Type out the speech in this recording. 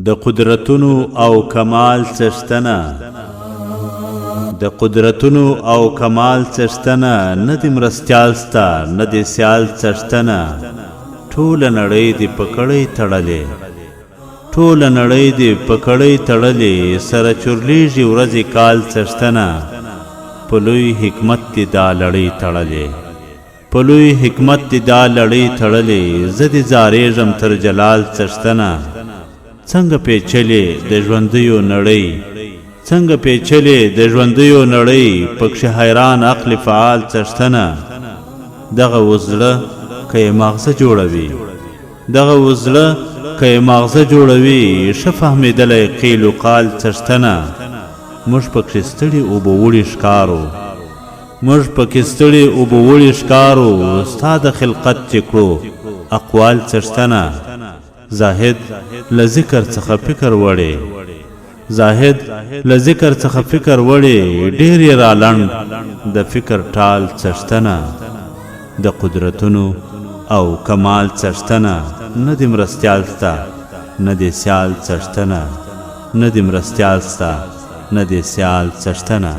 د قدرتونو او کمال څښتنه د قدرتونو او کمال څښتنه نه د مرستیال ستا نه د سیال څښتنه ټوله نړۍ دې په کړۍ تړلې ټوله نړۍ دې په کړۍ تړلې سره چورلیږي ورځې کال څښتنه په لوی حکمت دې دا لړۍ تړلې په لوی حکمت دې دا لړۍ تړلې زه دې زارېږم تر جلال څښتنه څنګه پیچلې د ژوندیو نړۍ څنګه پیچلې د ژوندیو نړۍ پکښې حیران عقل فعال څښتنه دغه وزړه که یې ماغزه جوړوي دغه وزړه که یې ماغزه جوړوي ښه فهمېدلی قیل و قال څښتنه موږ پکښې ستړي اوبه وړي ښکارو موږ پکې ستړي اوبه وړي ښکارو ستا د خلقت چې کړو اقوال څښتنه زاهد له ذکر څخه فکر وړې زاهد له ذکر څخه فکر وړې ډېر یې رالنډ د فکر ټال څښتنه د قدرتونو او کمال څښتنه نه د مرستیال ستا نه د سیال څښتنه نه د مرستیال ستا نه د سیال څښتنه